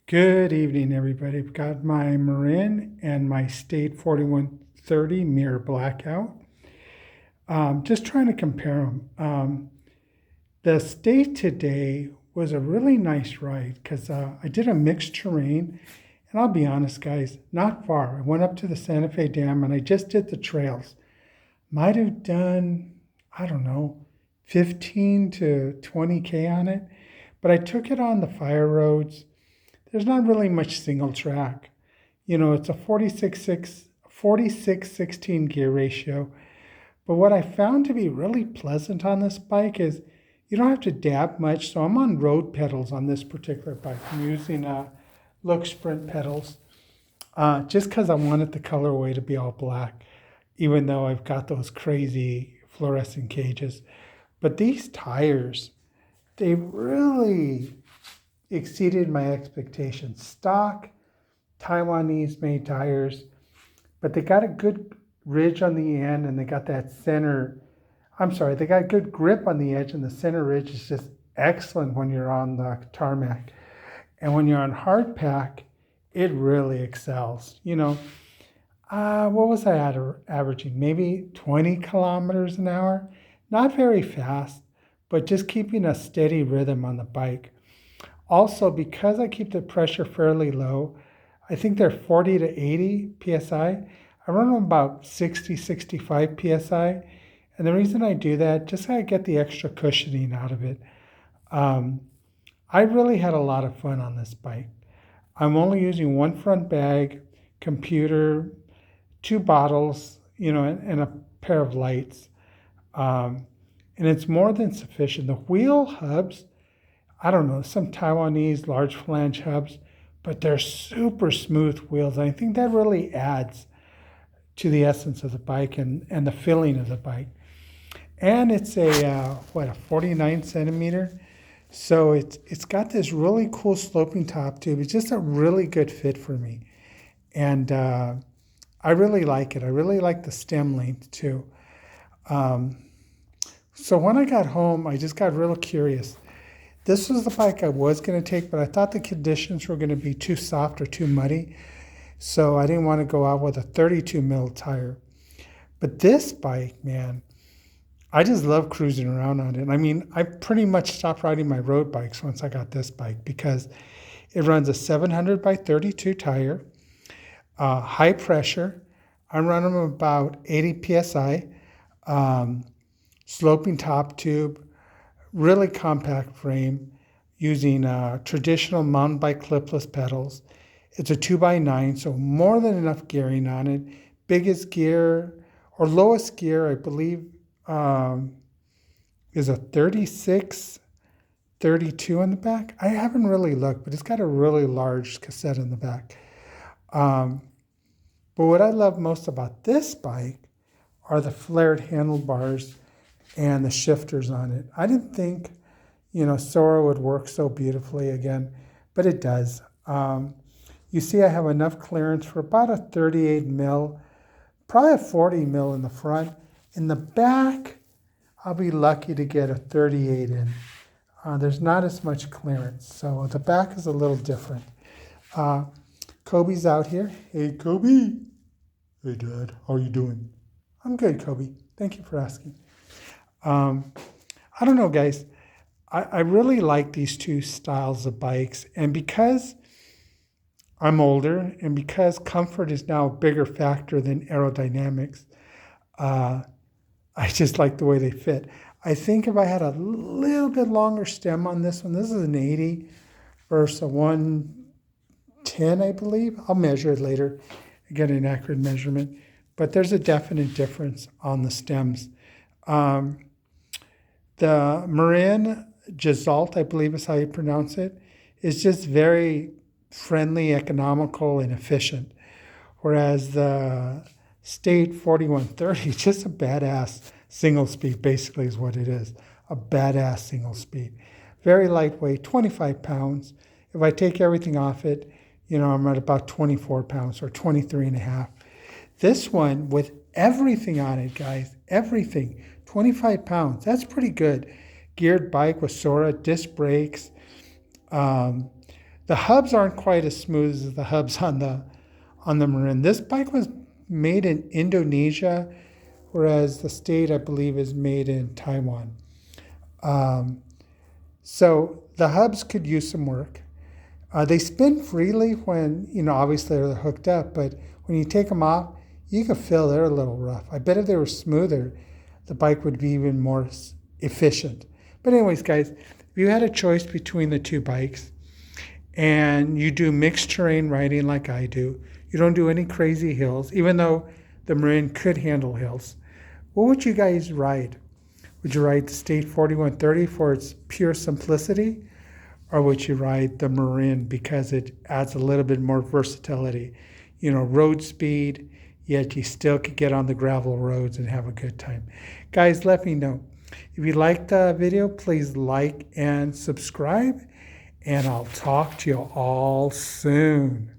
Good evening, everybody. I've got my Marin and my State 4130 mirror blackout. Just trying to compare them. The State today was a really nice ride because I did a mixed terrain. And I'll be honest, guys, not far. I went up to the Santa Fe Dam and I just did the trails. Might have done, I don't know, 15 to 20K on it. But I took it on the fire roads. There's not really much single track. It's a 46-16 gear ratio. But what I found to be really pleasant on this bike is you don't have to dab much. So I'm on road pedals on this particular bike. I'm using Look Sprint pedals just because I wanted the colorway to be all black, even though I've got those crazy fluorescent cages. But these tires, they really exceeded my expectations. Stock Taiwanese made tires, but they got a good ridge on the end and they got that center. They got good grip on the edge, and the center ridge is just excellent when you're on the tarmac. And when you're on hard pack, it really excels. What was I averaging? Maybe 20 kilometers an hour. Not very fast, but just keeping a steady rhythm on the bike. Also, because I keep the pressure fairly low, I think they're 40 to 80 psi. I run them about 60, 65 psi. And the reason I do that, just so I get the extra cushioning out of it. I really had a lot of fun on this bike. I'm only using one front bag, computer, two bottles, and a pair of lights. And it's more than sufficient. The wheel hubs, I don't know, some Taiwanese large flange hubs, but they're super smooth wheels. And I think that really adds to the essence of the bike and the feeling of the bike. And it's a 49 centimeter. So it's got this really cool sloping top tube. It's just a really good fit for me. And I really like it. I really like the stem length too. So when I got home, I just got real curious. This was the bike I was going to take, but I thought the conditions were going to be too soft or too muddy. So I didn't want to go out with a 32 mil tire. But this bike, man, I just love cruising around on it. I mean, I pretty much stopped riding my road bikes once I got this bike because it runs a 700 by 32 tire, high pressure. I run them about 80 psi, sloping top tube, really compact frame, using traditional mountain bike clipless pedals. It's a 2x9, so more than enough gearing on it. Biggest gear or lowest gear, I believe, is a 36, 32 in the back. I haven't really looked, but it's got a really large cassette in the back. But what I love most about this bike are the flared handlebars and the shifters on it. I didn't think, Sora would work so beautifully again, but it does. You see I have enough clearance for about a 38 mil, probably a 40 mil in the front. In the back, I'll be lucky to get a 38 in. There's not as much clearance, so the back is a little different. Kobe's out here. Hey, Kobe. Hey, Dad. How are you doing? I'm good, Kobe. Thank you for asking. I don't know, guys. I really like these two styles of bikes. And because I'm older and because comfort is now a bigger factor than aerodynamics, I just like the way they fit. I think if I had a little bit longer stem on this one, this is an 80 versus a 110, I believe. I'll measure it later, get an accurate measurement. But there's a definite difference on the stems. The Marin Gisalt, I believe is how you pronounce it, is just very friendly, economical, and efficient. Whereas the State 4130 is just a badass single speed, basically is what it is. A badass single speed. Very lightweight, 25 pounds. If I take everything off it, I'm at about 24 pounds or 23 and a half. This one with everything on it, guys, everything, 25 pounds. That's pretty good. Geared bike with Sora, disc brakes. The hubs aren't quite as smooth as the hubs on the Marin. This bike was made in Indonesia, whereas the State, I believe, is made in Taiwan. So the hubs could use some work. They spin freely when, obviously they're hooked up, but when you take them off, you can feel they're a little rough. I bet if they were smoother, the bike would be even more efficient. But anyways, guys, if you had a choice between the two bikes and you do mixed terrain riding like I do, you don't do any crazy hills, even though the Marin could handle hills, what would you guys ride? Would you ride the State 4130 for its pure simplicity? Or would you ride the Marin because it adds a little bit more versatility? Road speed, yet you still could get on the gravel roads and have a good time. Guys, let me know. If you liked the video, please like and subscribe. And I'll talk to you all soon.